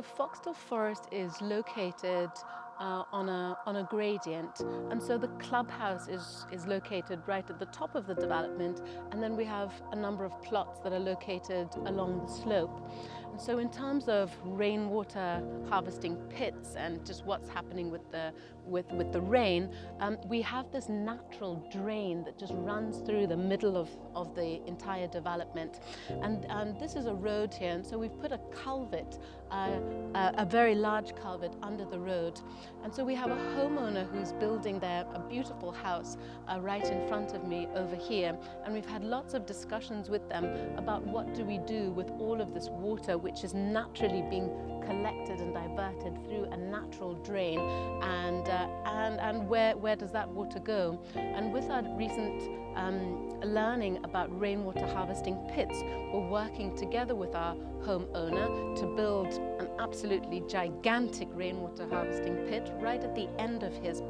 The Foxtel Forest is located on a gradient, and so the clubhouse is located right at the top of the development, and then we have a number of plots that are located along the slope. And so in terms of rainwater harvesting pits and just what's happening with the rain, we have this natural drain that just runs through the middle of the entire development. And this is a road here, and so we've put a culvert, a very large culvert under the road. And so we have a homeowner who's building a beautiful house right in front of me over here. And we've had lots of discussions with them about what do we do with all of this water which is naturally being collected and diverted through a natural drain, and where does that water go? And with our recent learning about rainwater harvesting pits, we're working together with our homeowner to build an absolutely gigantic rainwater harvesting pit right at the end of his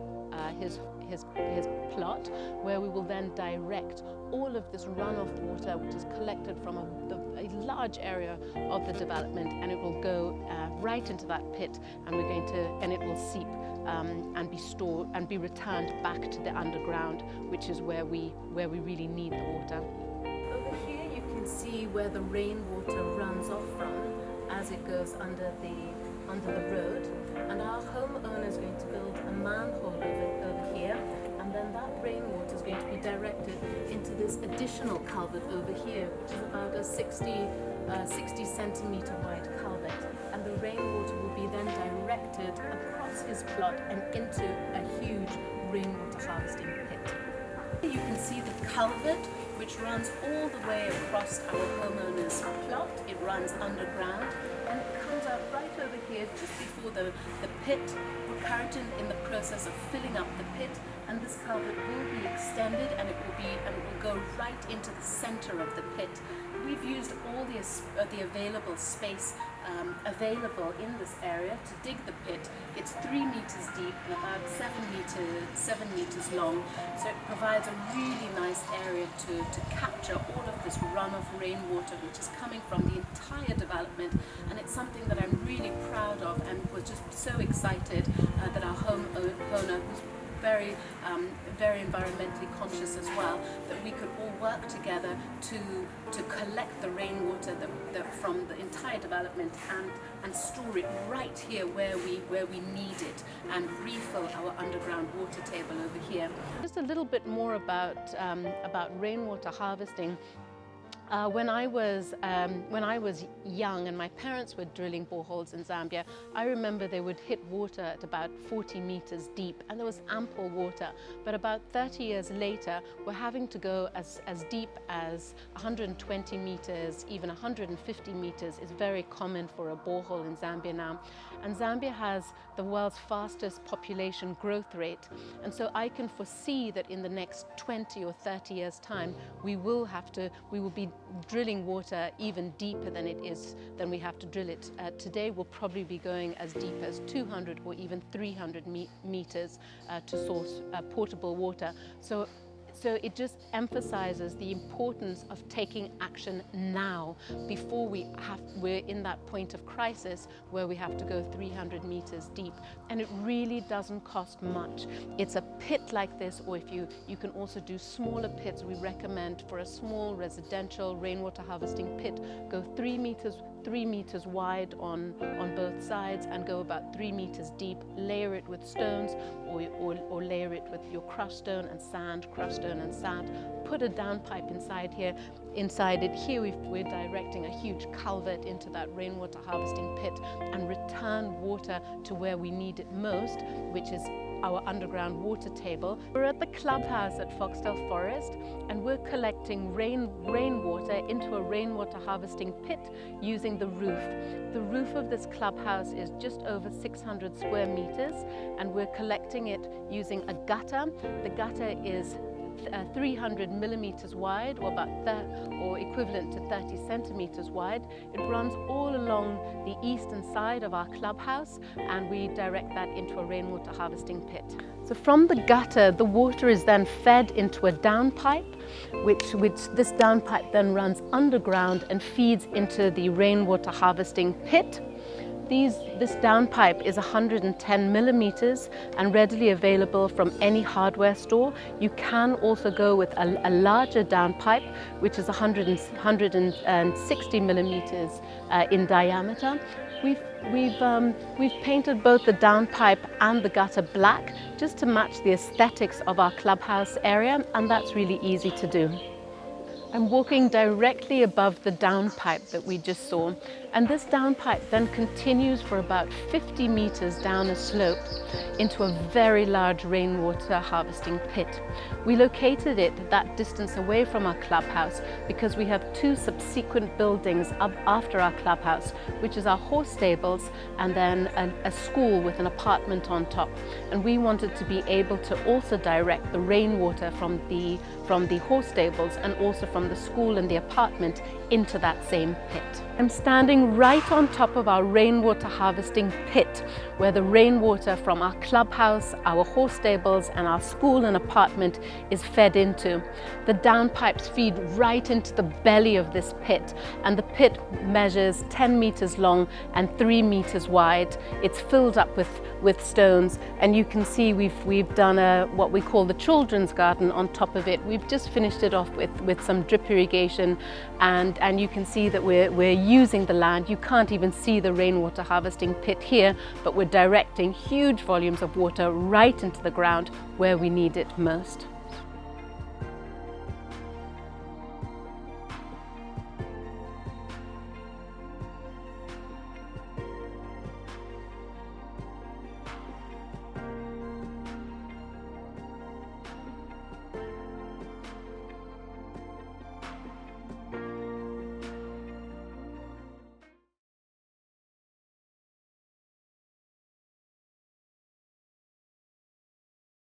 plot, where we will then direct all of this runoff water which is collected from a large area of the development, and it will go right into that pit, and it will seep and be stored and be returned back to the underground, which is where we really need the water. Over here you can see where the rainwater runs off from as it goes under the road, and our homeowner is going to build a manhole over here, and then that rainwater is going to be directed into this additional culvert over here, which is about a 60 centimeter wide culvert, and the rainwater will be then directed across his plot and into a huge rainwater harvesting pit. You can see the culvert which runs all the way across our homeowner's plot. It runs underground and it comes out right over here just before the pit. We're currently in the process of filling up the pit, and this culvert will be extended, and it will go right into the center of the pit. We've used all the available space available in this area to dig the pit. It's 3 meters deep and about 7 meters long, so it provides a really nice area to capture all of this runoff rainwater which is coming from the entire development, and it's something that I'm really proud of, and was just so excited that our homeowner, who's very environmentally conscious as well, that we could all work together to collect the rainwater that from the entire development and store it right here where we need it, and refill our underground water table over here. Just a little bit more about rainwater harvesting. When I was young and my parents were drilling boreholes in Zambia, I remember they would hit water at about 40 meters deep, and there was ample water. But about 30 years later, we're having to go as deep as 120 meters, even 150 meters is very common for a borehole in Zambia now. And Zambia has the world's fastest population growth rate. And so I can foresee that in the next 20 or 30 years' time, we will be drilling water even deeper than we have to drill it. Today we'll probably be going as deep as 200 or even 300 meters to source portable water. So it just emphasizes the importance of taking action now, before we're in that point of crisis where we have to go 300 meters deep. And it really doesn't cost much. It's a pit like this, or if you can also do smaller pits. We recommend for a small residential rainwater harvesting pit, go 3 meters wide on both sides, and go about 3 meters deep. Layer it with stones, or layer it with your crushed stone and sand, put a downpipe inside here. Inside it here we're directing a huge culvert into that rainwater harvesting pit, and return water to where we need it most, which is our underground water table. We're at the clubhouse at Foxtel Forest, and we're collecting rainwater into a rainwater harvesting pit using the roof. The roof of this clubhouse is just over 600 square meters, and we're collecting it using a gutter. The gutter is 300 millimeters wide, or equivalent to 30 centimeters wide. It runs all along the eastern side of our clubhouse, and we direct that into a rainwater harvesting pit. So from the gutter, the water is then fed into a downpipe, which this downpipe then runs underground and feeds into the rainwater harvesting pit. This downpipe is 110 millimeters and readily available from any hardware store. You can also go with a larger downpipe, which is 160 millimeters in diameter. We've painted both the downpipe and the gutter black just to match the aesthetics of our clubhouse area, and that's really easy to do. I'm walking directly above the downpipe that we just saw, and this downpipe then continues for about 50 meters down a slope into a very large rainwater harvesting pit. We located it that distance away from our clubhouse because we have two subsequent buildings up after our clubhouse, which is our horse stables and then a school with an apartment on top. And we wanted to be able to also direct the rainwater from the horse stables and also from the school and the apartment into that same pit. I'm standing right on top of our rainwater harvesting pit, where the rainwater from our clubhouse, our horse stables and our school and apartment is fed into. The downpipes feed right into the belly of this pit, and the pit measures 10 meters long and 3 meters wide. It's filled up with stones, and you can see we've done what we call the children's garden on top of it. We've just finished it off with some drip irrigation, and you can see that we're using the land. You can't even see the rainwater harvesting pit here, but we're directing huge volumes of water right into the ground where we need it most.